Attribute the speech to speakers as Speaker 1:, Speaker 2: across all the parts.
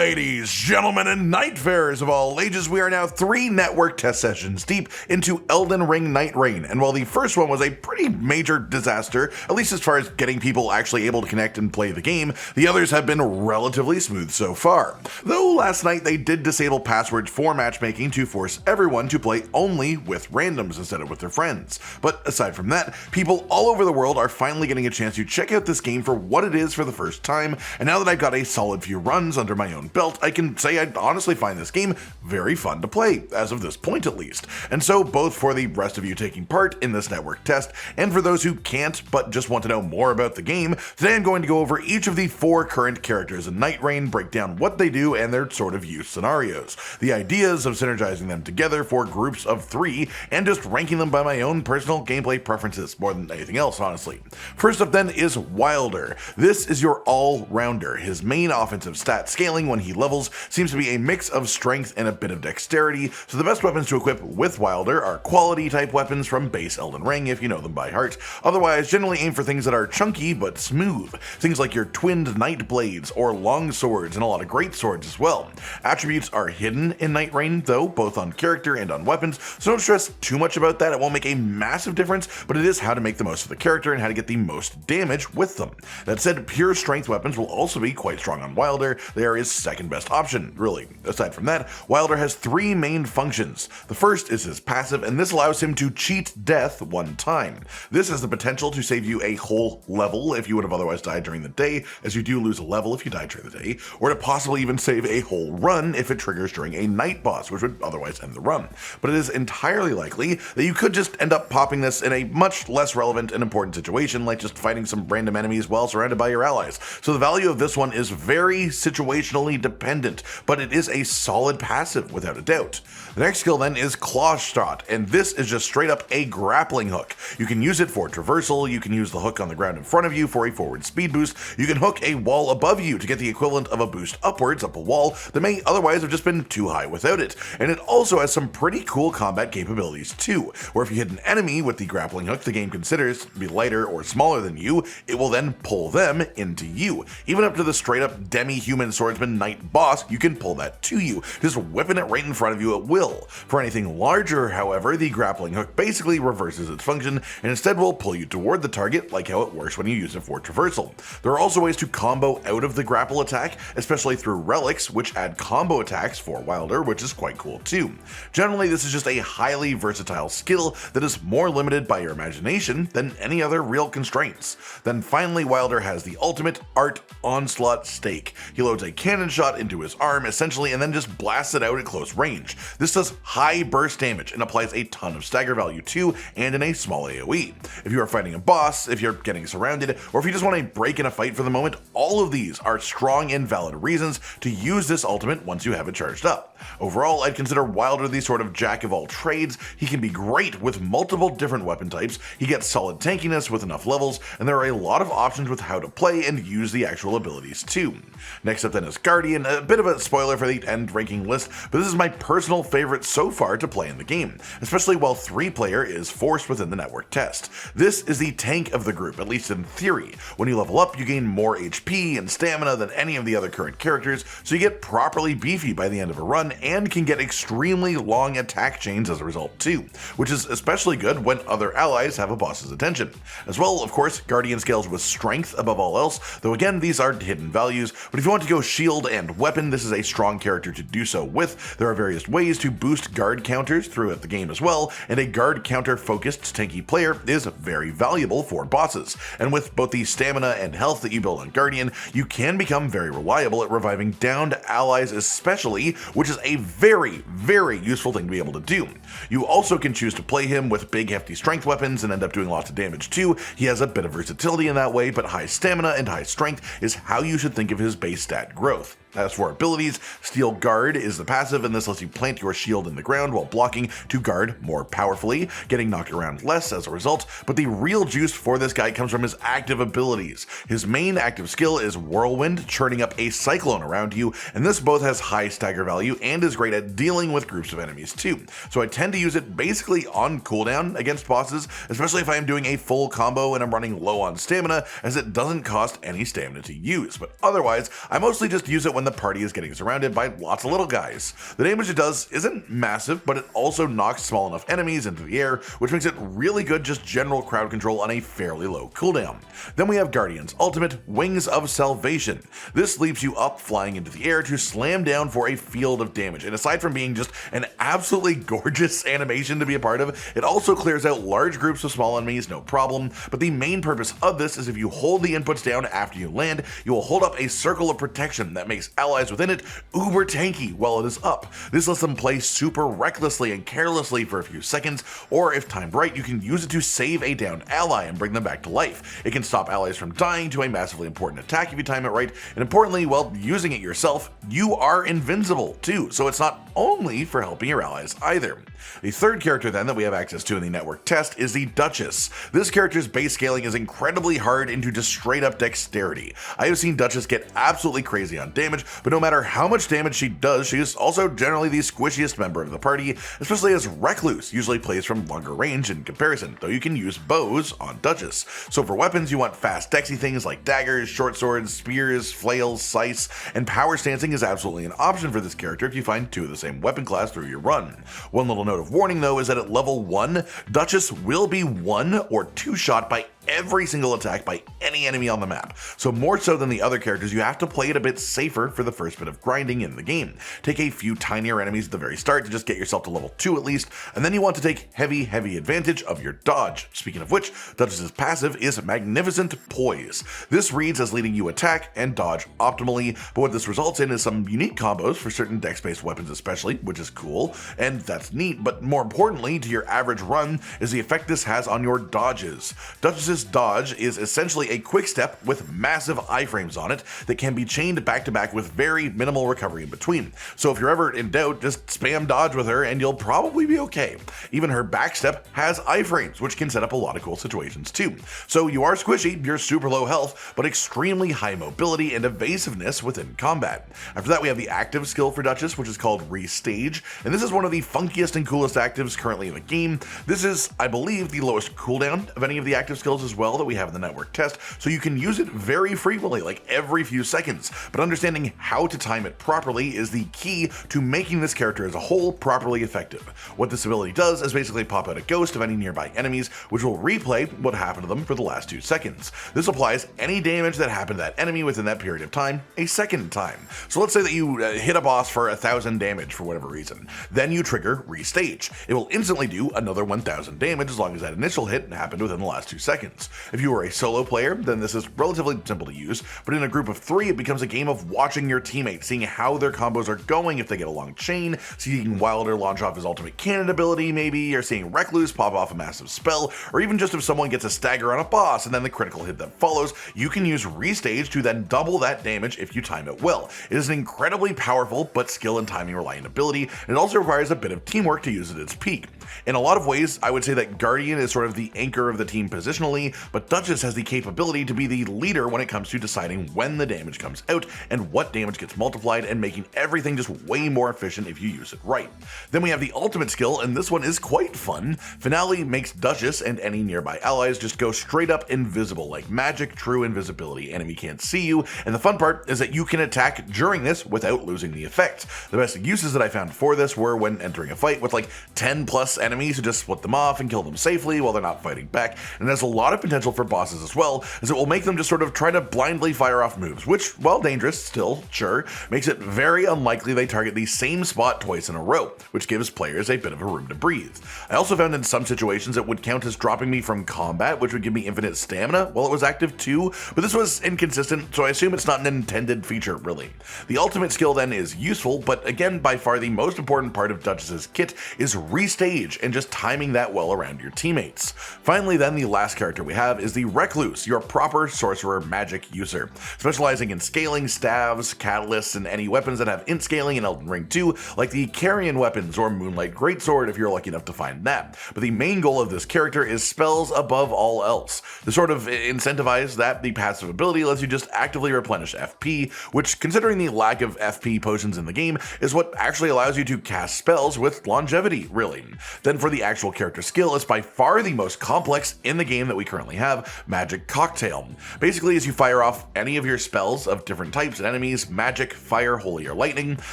Speaker 1: Ladies, gentlemen, and nightfarers of all ages, we are now 3 network test sessions deep into Elden Ring Nightreign, and while the first one was a pretty major disaster, at least as far as getting people actually able to connect and play the game, the others have been relatively smooth so far. Though last night they did disable passwords for matchmaking to force everyone to play only with randoms instead of with their friends. But aside from that, people all over the world are finally getting a chance to check out this game for what it is for the first time, and now that I've got a solid few runs under my own belt, I can say I honestly find this game very fun to play, as of this point at least. And so both for the rest of you taking part in this network test, and for those who can't but just want to know more about the game, today I'm going to go over each of the 4 current characters in Nightreign, break down what they do and their sort of use scenarios, the ideas of synergizing them together for groups of 3, and just ranking them by my own personal gameplay preferences more than anything else, honestly. First up then is Wylder. This is your all-rounder. His main offensive stat scaling when he levels seems to be a mix of strength and a bit of dexterity, so the best weapons to equip with Wylder are quality type weapons from base Elden Ring if you know them by heart. Otherwise, generally aim for things that are chunky but smooth, things like your twinned night blades or long swords, and a lot of great swords as well. Attributes are hidden in Nightreign though, both on character and on weapons, so don't stress too much about that. It won't make a massive difference, but it is how to make the most of the character and how to get the most damage with them. That said, pure strength weapons will also be quite strong on Wylder. They are his second best option, really. Aside from that, Wylder has 3 main functions. The first is his passive, and this allows him to cheat death 1 time. This has the potential to save you a whole level if you would have otherwise died during the day, as you do lose a level if you die during the day, or to possibly even save a whole run if it triggers during a night boss, which would otherwise end the run. But it is entirely likely that you could just end up popping this in a much less relevant and important situation, like just fighting some random enemies while surrounded by your allies. So the value of this one is very situationally dependent, but it is a solid passive without a doubt. The next skill then is Clawshot, and this is just straight up a grappling hook. You can use it for traversal, you can use the hook on the ground in front of you for a forward speed boost, you can hook a wall above you to get the equivalent of a boost upwards up a wall that may otherwise have just been too high without it. And it also has some pretty cool combat capabilities too, where if you hit an enemy with the grappling hook the game considers to be lighter or smaller than you, it will then pull them into you. Even up to the straight up demi-human swordsman knight boss, you can pull that to you, just whipping it right in front of you at will. For anything larger, however, the grappling hook basically reverses its function and instead will pull you toward the target, like how it works when you use it for traversal. There are also ways to combo out of the grapple attack, especially through relics, which add combo attacks for Wylder, which is quite cool too. Generally, this is just a highly versatile skill that is more limited by your imagination than any other real constraints. Then finally, Wylder has the ultimate Art Onslaught Stake. He loads a cannon shot into his arm, essentially, and then just blasts it out at close range. This does high burst damage and applies a ton of stagger value too, and in a small AoE. If you are fighting a boss, if you're getting surrounded, or if you just want a break in a fight for the moment, all of these are strong and valid reasons to use this ultimate once you have it charged up. Overall, I'd consider Wylder the sort of jack of all trades. He can be great with multiple different weapon types, he gets solid tankiness with enough levels, and there are a lot of options with how to play and use the actual abilities too. Next up then is Guardian, a bit of a spoiler for the end ranking list, but this is my personal favorite so far to play in the game, especially while 3-player is forced within the network test. This is the tank of the group, at least in theory. When you level up, you gain more HP and stamina than any of the other current characters, so you get properly beefy by the end of a run and can get extremely long attack chains as a result too, which is especially good when other allies have a boss's attention. As well, of course, Guardian scales with strength above all else, though again these are hidden values, but if you want to go shield and weapon, this is a strong character to do so with. There are various ways to boost guard counters throughout the game as well, and a guard counter focused tanky player is very valuable for bosses. And with both the stamina and health that you build on Guardian, you can become very reliable at reviving downed allies especially, which is a very useful thing to be able to do. You also can choose to play him with big hefty strength weapons and end up doing lots of damage too. He has a bit of versatility in that way, but high stamina and high strength is how you should think of his base stat growth. As for abilities, Steel Guard is the passive, and this lets you plant your shield in the ground while blocking to guard more powerfully, getting knocked around less as a result, but the real juice for this guy comes from his active abilities. His main active skill is Whirlwind, churning up a cyclone around you, and this both has high stagger value and is great at dealing with groups of enemies too. So I tend to use it basically on cooldown against bosses, especially if I am doing a full combo and I'm running low on stamina, as it doesn't cost any stamina to use, but otherwise I mostly just use it when when the party is getting surrounded by lots of little guys. The damage it does isn't massive, but it also knocks small enough enemies into the air, which makes it really good just general crowd control on a fairly low cooldown. Then we have Guardian's ultimate, Wings of Salvation. This leaps you up flying into the air to slam down for a field of damage, and aside from being just an absolutely gorgeous animation to be a part of, it also clears out large groups of small enemies no problem. But the main purpose of this is if you hold the inputs down after you land, you will hold up a circle of protection that makes allies within it uber tanky while it is up. This lets them play super recklessly and carelessly for a few seconds, or if timed right, you can use it to save a downed ally and bring them back to life. It can stop allies from dying to a massively important attack if you time it right, and importantly, while using it yourself, you are invincible too, so it's not only for helping your allies either. The third character then that we have access to in the network test is the Duchess. This character's base scaling is incredibly hard into just straight up dexterity. I have seen Duchess get absolutely crazy on damage, but no matter how much damage she does, she is also generally the squishiest member of the party, especially as Recluse usually plays from longer range in comparison, though you can use bows on Duchess. So for weapons, you want fast dexy things like daggers, short swords, spears, flails, scythes, and power stancing is absolutely an option for this character if you find two of the same weapon class through your run. One little note of warning though is that at level 1, Duchess will be 1 or 2 shot by every single attack by any enemy on the map. So more so than the other characters, you have to play it a bit safer for the first bit of grinding in the game. Take a few tinier enemies at the very start to just get yourself to level 2 at least, and then you want to take heavy advantage of your dodge. Speaking of which, Duchess's passive is Magnificent Poise. This reads as letting you attack and dodge optimally, but what this results in is some unique combos for certain dex-based weapons especially, which is cool, and that's neat, but more importantly to your average run is the effect this has on your dodges. Duchess's dodge is essentially a quick step with massive iframes on it that can be chained back to back with very minimal recovery in between. So if you're ever in doubt, just spam dodge with her and you'll probably be okay. Even her backstep has iframes, which can set up a lot of cool situations too. So you are squishy, you're super low health, but extremely high mobility and evasiveness within combat. After that we have the active skill for Duchess, which is called Restage, and this is one of the funkiest and coolest actives currently in the game. This is, I believe, the lowest cooldown of any of the active skills as well that we have in the network test, so you can use it very frequently, like every few seconds, but understanding how to time it properly is the key to making this character as a whole properly effective. What this ability does is basically pop out a ghost of any nearby enemies, which will replay what happened to them for the last 2 seconds. This applies any damage that happened to that enemy within that period of time a second time. So let's say that you hit a boss for 1,000 damage for whatever reason. Then you trigger Restage. It will instantly do another 1,000 damage as long as that initial hit happened within the last 2 seconds. If you are a solo player, then this is relatively simple to use, but in a group of 3, it becomes a game of watching your teammates, seeing how their combos are going, if they get a long chain, seeing Wylder launch off his ultimate cannon ability maybe, or seeing Recluse pop off a massive spell, or even just if someone gets a stagger on a boss and then the critical hit that follows, you can use Restage to then double that damage if you time it well. It is an incredibly powerful but skill and timing reliant ability, and it also requires a bit of teamwork to use at its peak. In a lot of ways, I would say that Guardian is sort of the anchor of the team positionally, but Duchess has the capability to be the leader when it comes to deciding when the damage comes out and what damage gets multiplied, and making everything just way more efficient if you use it right. Then we have the ultimate skill, and this one is quite fun. Finale makes Duchess and any nearby allies just go straight up invisible, like magic true invisibility. Enemy can't see you, and the fun part is that you can attack during this without losing the effect. The best uses that I found for this were when entering a fight with like 10 plus enemies to just split them off and kill them safely while they're not fighting back, and it has a lot of potential for bosses as well, as it will make them just sort of try to blindly fire off moves, which, while dangerous still, sure, makes it very unlikely they target the same spot twice in a row, which gives players a bit of a room to breathe. I also found in some situations it would count as dropping me from combat, which would give me infinite stamina while it was active too, but this was inconsistent, so I assume it's not an intended feature really. The ultimate skill then is useful, but again, by far the most important part of Duchess's kit is Restage and just timing that well around your teammates. Finally then, the last character we have is the Recluse, your proper sorcerer magic user, specializing in scaling staves, catalysts, and any weapons that have int scaling in Elden Ring 2, like the Carrion weapons or Moonlight Greatsword if you're lucky enough to find that. But the main goal of this character is spells above all else. To sort of incentivize that, the passive ability lets you just actively replenish FP, which, considering the lack of FP potions in the game, is what actually allows you to cast spells with longevity, really. Then for the actual character skill, it's by far the most complex in the game that we currently have, Magic Cocktail. Basically, as you fire off any of your spells of different types and enemies, magic, fire, holy, or lightning,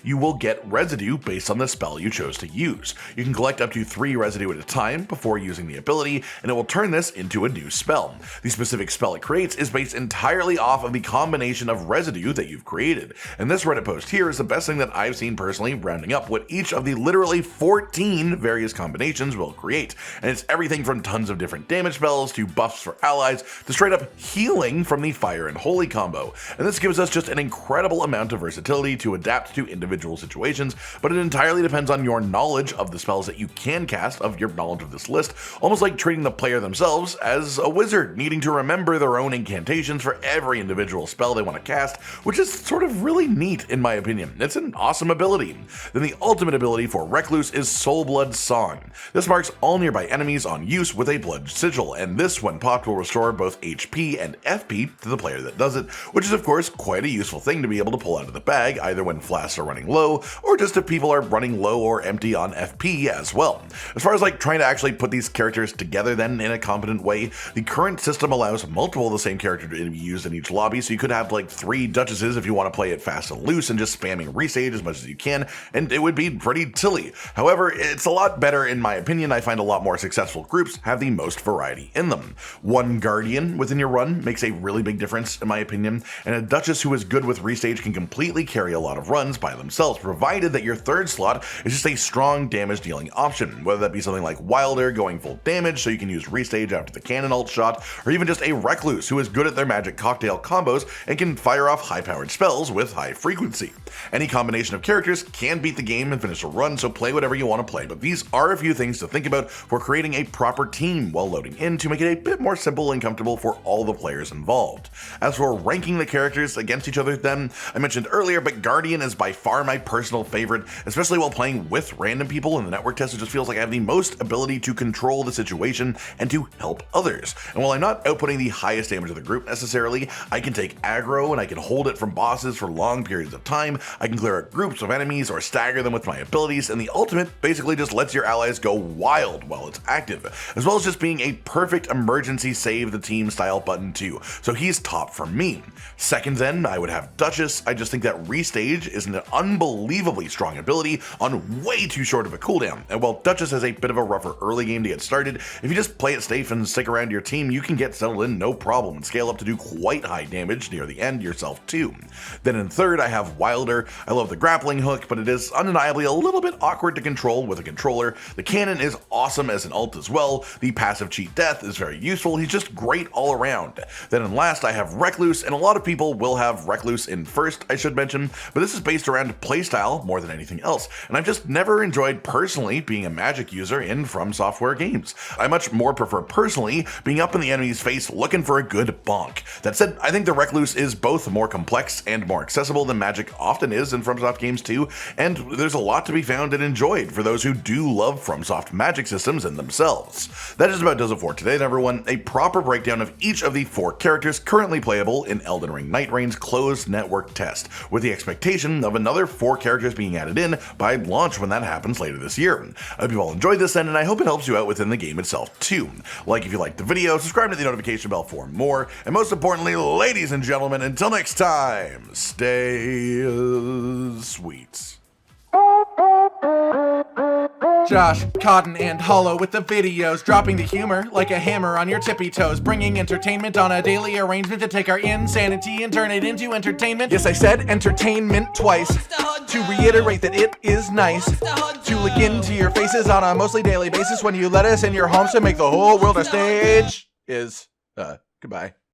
Speaker 1: you will get residue based on the spell you chose to use. You can collect up to 3 residue at a time before using the ability, and it will turn this into a new spell. The specific spell it creates is based entirely off of the combination of residue that you've created. And this Reddit post here is the best thing that I've seen personally, rounding up what each of the literally 14 various combinations will create. And it's everything from tons of different damage spells to buffs for allies to straight up healing from the fire and holy combo. And this gives us just an incredible amount of versatility to adapt to individual situations, but it entirely depends on your knowledge of the spells that you can cast, of your knowledge of this list, almost like treating the player themselves as a wizard, needing to remember their own incantations for every individual spell they want to cast, which is sort of really neat in my opinion. It's an awesome ability. Then the ultimate ability for Recluse is Soul Blood Song. This marks all nearby enemies on use with a blood sigil, and this when popped will restore both HP and FP to the player that does it, which is of course quite a useful thing to be able to pull out of the bag, either when flasks are running low, or just if people are running low or empty on FP as well. As far as like trying to actually put these characters together then in a competent way, the current system allows multiple of the same character to be used in each lobby, so you could have like 3 duchesses if you want to play it fast and loose and just spamming restage as much as you can, and it would be pretty silly. However, it's a lot better in my opinion. I find a lot more successful groups have the most variety in them. One guardian within your run makes a really big difference in my opinion, and a duchess who is good with restage can completely carry a lot of runs by themselves, provided that your third slot is just a strong damage dealing option, whether that be something like Wylder going full damage so you can use restage after the cannon ult shot, or even just a recluse who is good at their magic cocktail combos and can fire off high powered spells with high frequency. Any combination of characters can beat the game and finish a run, so play whatever you want to play, but these are a few things to think about for creating a proper team while loading in to make it a bit more simple and comfortable for all the players involved. As for ranking the characters against each other then, I mentioned earlier, but Guardian is by far my personal favorite, especially while playing with random people in the network test. It just feels like I have the most ability to control the situation and to help others. And while I'm not outputting the highest damage of the group necessarily, I can take aggro and I can hold it from bosses for long periods of time, I can clear out groups of enemies or stagger them with my abilities, and the ultimate basically just lets your allies go wild while it's active, as well as just being a perfect emergency save the team style button too, so he's top for me. Second then, I would have Duchess. I just think that restage is an unbelievably strong ability on way too short of a cooldown, and while Duchess has a bit of a rougher early game to get started, if you just play it safe and stick around your team, you can get settled in no problem and scale up to do quite high damage near the end yourself too. Then in third, I have Wylder. I love the grappling hook, but it is undeniably a little bit awkward to control with a controller. The cannon is awesome as an ult as well. The passive cheat death is very useful. He's just great all around. Then in last, I have Recluse, and a lot of people will have Recluse in first, I should mention, but this is based around playstyle more than anything else, and I've just never enjoyed personally being a magic user in From Software games. I much more prefer personally being up in the enemy's face looking for a good bonk. That said, I think the Recluse is both more complex and more accessible than magic often is in FromSoft games too, and there's a lot to be found and enjoyed for those who do love FromSoft magic systems in themselves. That just about does it for today then, everyone. A proper breakdown of each of the 4 characters currently playable in Elden Ring Nightreign's closed network test, with the expectation of another 4 characters being added in by launch when that happens later this year. I hope you all enjoyed this then, and I hope it helps you out within the game itself too. Like if you liked the video, subscribe to the notification bell for more, and most importantly, ladies and gentlemen, until next time, stay sweet.
Speaker 2: Josh, Cotton, and Hollow with the videos, dropping the humor like a hammer on your tippy toes, bringing entertainment on a daily arrangement to take our insanity and turn it into entertainment. Yes, I said entertainment twice, to reiterate that it is nice to look into your faces on a mostly daily basis when you let us in your homes to make the whole world a stage. Goodbye.